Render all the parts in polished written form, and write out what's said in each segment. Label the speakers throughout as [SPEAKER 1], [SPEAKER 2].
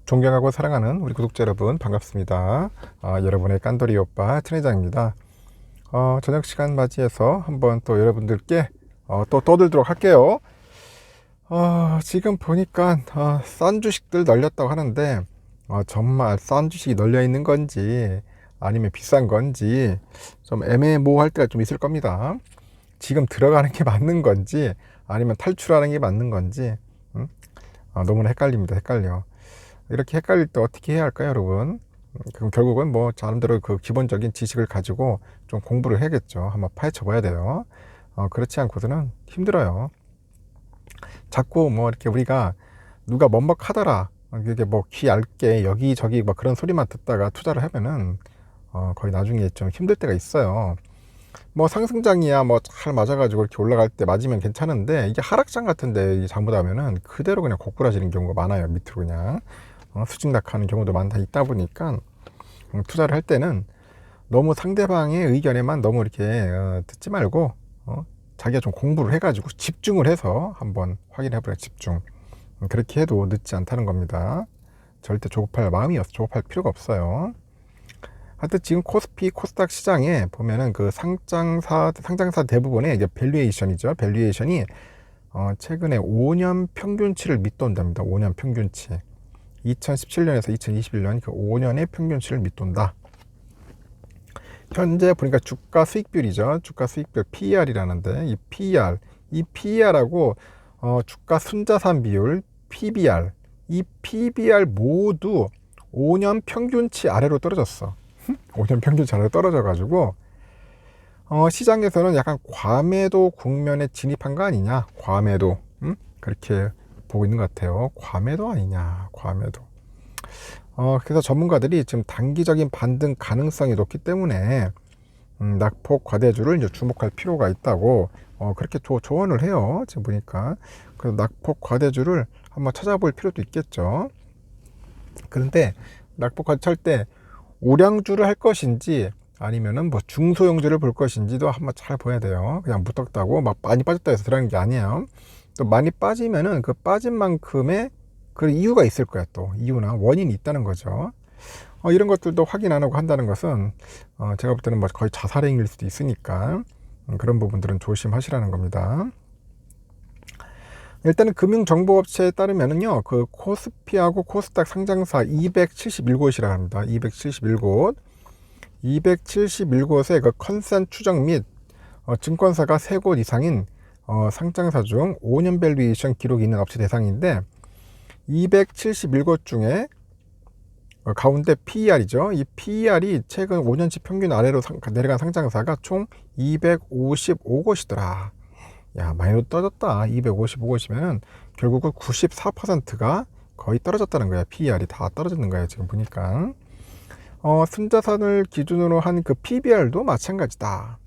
[SPEAKER 1] 존경하고 사랑하는 우리 구독자 여러분 반갑습니다. 여러분의 깐돌이 오빠 트레장입니다. 저녁 시간 맞이해서 한번 또 여러분들께 또 떠들도록 할게요. 지금 보니까 싼 주식들 널렸다고 하는데 정말 싼 주식이 널려 있는 건지 아니면 비싼 건지 좀 애매모호할 때가 좀 있을 겁니다. 지금 들어가는 게 맞는 건지 아니면 탈출하는 게 맞는 건지 너무나 헷갈립니다. 헷갈려. 이렇게 헷갈릴 때 어떻게 해야 할까요, 여러분? 그럼 결국은 뭐 나름대로 그 기본적인 지식을 가지고 좀 공부를 해야겠죠. 한번 파헤쳐 봐야 돼요. 그렇지 않고서는 힘들어요. 자꾸 뭐 이렇게 우리가 누가 뭐하더라, 이게 뭐 귀 얇게 여기저기 뭐 그런 소리만 듣다가 투자를 하면은 거의 나중에 좀 힘들 때가 있어요. 뭐 상승장이야 뭐 잘 맞아가지고 이렇게 올라갈 때 맞으면 괜찮은데, 이게 하락장 같은데 잘못하면은 그대로 그냥 고꾸라지는 경우가 많아요. 밑으로 그냥 수직낙하는 경우도 많다 있다 보니까 투자를 할 때는 너무 상대방의 의견에만 너무 이렇게 듣지 말고 자기가 좀 공부를 해가지고 집중을 해서 한번 확인해보라. 집중. 그렇게 해도 늦지 않다는 겁니다. 절대 조급할 마음이어서 조급할 필요가 없어요. 하여튼 지금 코스피 코스닥 시장에 보면은 그 상장사 대부분의 이제 밸류에이션이죠. 밸류에이션이 최근에 5년 평균치를 밑돈답니다. 5년 평균치. 2017년에서 2021년 그 5년의 평균치를 밑돈다. 현재 보니까 주가 수익률이죠. 주가 수익률 PER이라는데, 이 PER하고 주가 순자산 비율 PBR, 이 PBR 모두 5년 평균치 아래로 떨어졌어. 5년 평균치 아래로 떨어져 가지고 시장에서는 약간 과매도 국면에 진입한 거 아니냐. 과매도. 그렇게 보고 있는 것 같아요. 과매도 아니냐. 과매도. 그래서 전문가들이 지금 단기적인 반등 가능성이 높기 때문에 낙폭 과대주를 이제 주목할 필요가 있다고 그렇게 조언을 해요. 지금 보니까. 그래서 낙폭 과대주를 한번 찾아볼 필요도 있겠죠. 그런데 낙폭 과대주 할 때 우량주를 할 것인지 아니면은 뭐 중소형주를 볼 것인지도 한번 잘 봐야 돼요. 그냥 무턱다고 막 많이 빠졌다 해서 들어가는 게 아니에요. 또 많이 빠지면은 그 빠진 만큼의 그 이유가 있을 거야. 또 이유나 원인이 있다는 거죠. 이런 것들도 확인 안 하고 한다는 것은 제가 볼 때는 뭐 거의 자살행위일 수도 있으니까 그런 부분들은 조심하시라는 겁니다. 일단은 금융정보업체에 따르면은요, 그 코스피하고 코스닥 상장사 271곳이라 합니다. 271곳. 271곳의 그 컨센 추정 및 증권사가 3곳 이상인 상장사 중 5년 밸류에이션 기록이 있는 업체 대상인데, 271곳 중에 가운데 PER이죠. 이 PER이 최근 5년치 평균 아래로 내려간 상장사가 총 255곳이더라. 야, 많이 떨어졌다. 255곳이면은 결국은 94%가 거의 떨어졌다는 거야. PER이 다 떨어지는 거야. 지금 보니까. 순자산을 기준으로 한 그 PBR도 마찬가지다.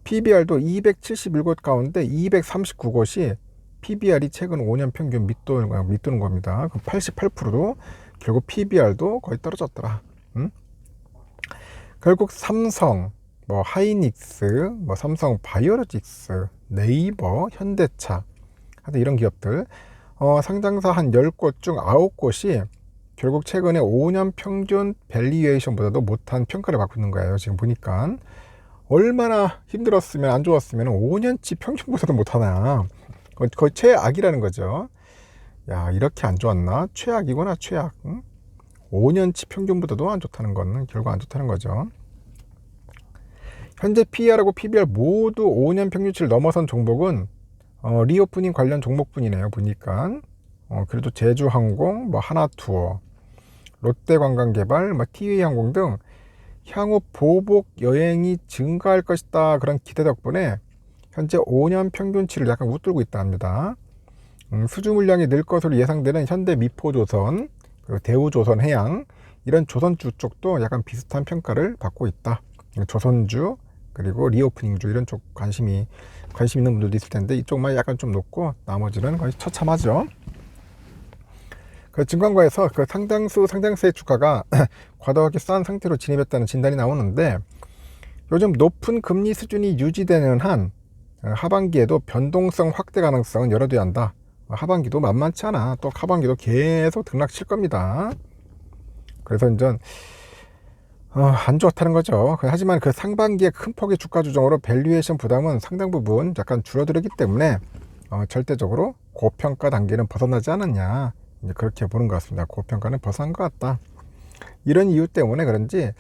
[SPEAKER 1] PBR도 271곳 가운데 239곳이 PBR이 최근 5년 평균 밑도는 겁니다. 88%도 결국 PBR도 거의 떨어졌더라. 결국 삼성, 뭐 하이닉스, 뭐 삼성 바이오로직스, 네이버, 현대차, 하여튼 이런 기업들 상장사 한 10곳 중 9곳이 결국 최근에 5년 평균 밸류에이션보다도 못한 평가를 받고 있는 거예요. 지금 보니까 얼마나 힘들었으면, 안 좋았으면 5년치 평균보다도 못하나. 거의 최악이라는 거죠. 야, 이렇게 안 좋았나? 최악이구나. 최악. 5년치 평균보다도 안 좋다는 거는 결국 안 좋다는 거죠. 현재 PER하고 PBR 모두 5년 평균치를 넘어선 종목은 리오프닝 관련 종목뿐이네요. 보니까 그래도 제주항공, 뭐 하나투어, 롯데관광개발, 뭐 TA항공 등 향후 보복 여행이 증가할 것이다, 그런 기대 덕분에 현재 5년 평균치를 약간 웃돌고 있다 합니다. 수주 물량이 늘 것으로 예상되는 현대 미포조선, 그리고 대우조선해양, 이런 조선주 쪽도 약간 비슷한 평가를 받고 있다. 조선주 그리고 리오프닝주 이런 쪽 관심 있는 분들도 있을 텐데, 이쪽만 약간 좀 높고 나머지는 거의 처참하죠. 그 증권가에서 그 상당수 상장사의 주가가 과도하게 싼 상태로 진입했다는 진단이 나오는데, 요즘 높은 금리 수준이 유지되는 한 하반기에도 변동성 확대 가능성은 열어둬야 한다. 하반기도 만만치 않아. 또 하반기도 계속 등락 칠 겁니다. 그래서 이제 안 좋다는 거죠. 하지만 그 상반기에 큰 폭의 주가 조정으로 밸류에이션 부담은 상당 부분 약간 줄어들었기 때문에 절대적으로 고평가 단계는 벗어나지 않았냐, 이제 그렇게 보는 것 같습니다. 고평가는 벗어난 것 같다. 이런 이유 때문에 그런지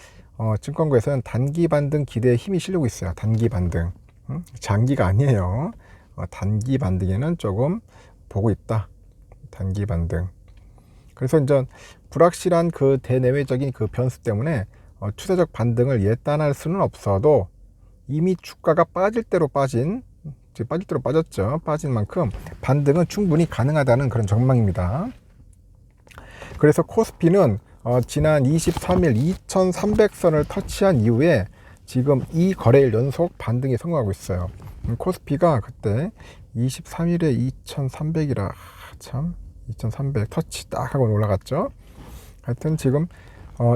[SPEAKER 1] 증권가에서는 단기 반등 기대에 힘이 실리고 있어요. 단기 반등, 장기가 아니에요. 단기 반등에는 조금 보고 있다. 단기 반등. 그래서 이제 불확실한 그 대내외적인 그 변수 때문에 추세적 반등을 예단할 수는 없어도 이미 주가가 빠질 대로 빠졌죠. 빠진 만큼 반등은 충분히 가능하다는 그런 전망입니다. 그래서 코스피는 지난 23일 2300선을 터치한 이후에 지금 이 거래일 연속 반등에 성공하고 있어요. 코스피가 그때 23일에 2300이라 참 2300 터치 딱 하고 올라갔죠. 하여튼 지금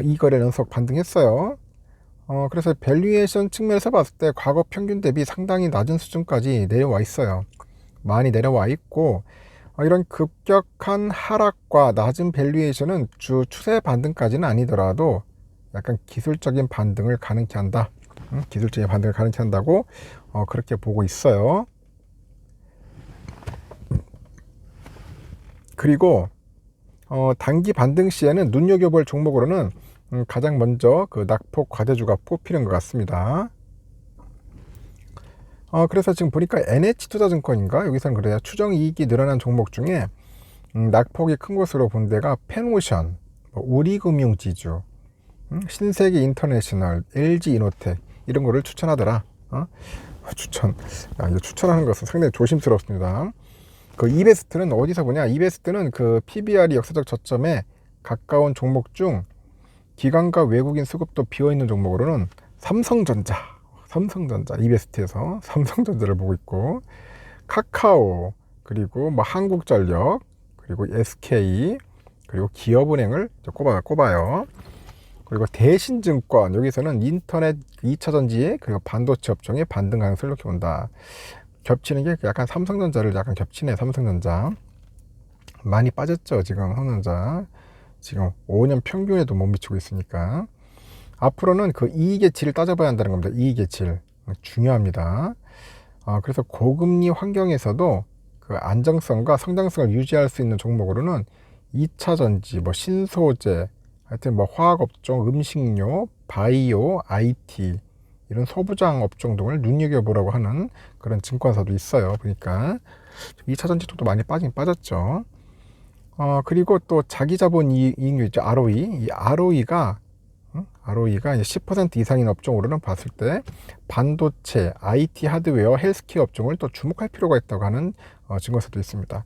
[SPEAKER 1] 이 거래 연속 반등했어요. 그래서 밸류에이션 측면에서 봤을 때 과거 평균 대비 상당히 낮은 수준까지 내려와 있어요. 많이 내려와 있고, 이런 급격한 하락과 낮은 밸류에이션은 주 추세 반등까지는 아니더라도 약간 기술적인 반등을 가능케 한다. 기술적인 반등을 가능케 한다고 그렇게 보고 있어요. 그리고 단기 반등 시에는 눈여겨볼 종목으로는 가장 먼저 그 낙폭 과대주가 뽑히는 것 같습니다. 그래서 지금 보니까 NH투자증권인가 여기서는 그래요. 추정이익이 늘어난 종목 중에 낙폭이 큰 곳으로 본 데가 펜오션, 우리금융지주, 신세계 인터내셔널, LG이노텍 이런 거를 추천하더라. 추천. 이거 추천하는 것은 상당히 조심스럽습니다. 그 이베스트는 어디서 보냐? 이베스트는 그 PBR이 역사적 저점에 가까운 종목 중 기관과 외국인 수급도 비어있는 종목으로는 삼성전자 이베스트에서 삼성전자를 보고 있고, 카카오, 그리고 한국전력, 그리고 SK, 그리고 기업은행을 꼽아요. 그리고 대신증권, 여기서는 인터넷 2차전지 그리고 반도체 업종의 반등 가능성을 이렇게 본다. 겹치는 게 약간 삼성전자를 약간 겹치네. 삼성전자 많이 빠졌죠. 지금 삼성전자 지금 5년 평균에도 못 미치고 있으니까 앞으로는 그 이익의 질을 따져봐야 한다는 겁니다. 이익의 질 중요합니다. 그래서 고금리 환경에서도 그 안정성과 성장성을 유지할 수 있는 종목으로는 2차전지, 신소재, 하여튼 화학업종, 음식료, 바이오, IT 이런 소부장 업종 등을 눈여겨보라고 하는 그런 증권사도 있어요. 보니까 2차전지 쪽도 많이 빠졌죠. 그리고 또 자기자본 이익률 있죠. ROE. 이 ROE가 이제 10% 이상인 업종으로는 봤을 때 반도체, IT 하드웨어, 헬스케어 업종을 또 주목할 필요가 있다고 하는 증권사도 있습니다.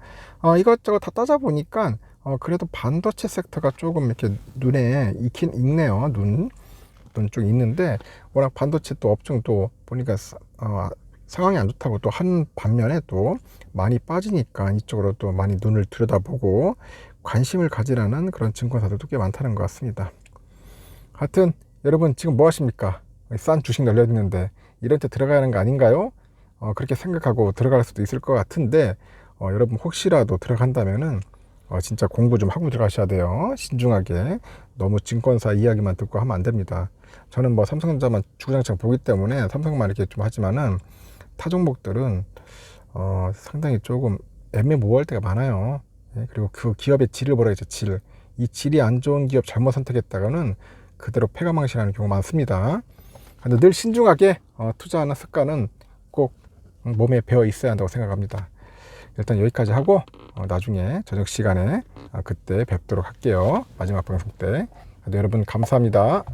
[SPEAKER 1] 이것저것 다 따져보니까 그래도 반도체 섹터가 조금 이렇게 눈에 익네요. 눈 쪽 있는데 워낙 반도체 또 업종도 보니까 상황이 안 좋다고 또 한 반면에 또 많이 빠지니까 이쪽으로 또 많이 눈을 들여다보고 관심을 가지라는 그런 증권사들도 꽤 많다는 것 같습니다. 하여튼 여러분 지금 뭐 하십니까? 싼 주식 널려있는데 이런 데 들어가야 하는 거 아닌가요? 그렇게 생각하고 들어갈 수도 있을 것 같은데 여러분 혹시라도 들어간다면은 진짜 공부 좀 하고 들어가셔야 돼요. 신중하게. 너무 증권사 이야기만 듣고 하면 안 됩니다. 저는 삼성전자만 주구장창 보기 때문에 삼성만 이렇게 좀 하지만은 타 종목들은 상당히 조금 애매모호할 때가 많아요. 그리고 그 기업의 질을 보라겠죠. 질. 이 질이 안 좋은 기업 잘못 선택했다가는 그대로 패가망신하는 경우가 많습니다. 근데 늘 신중하게 투자하는 습관은 꼭 몸에 배어 있어야 한다고 생각합니다. 일단 여기까지 하고 나중에 저녁 시간에 그때 뵙도록 할게요. 마지막 방송 때. 여러분 감사합니다.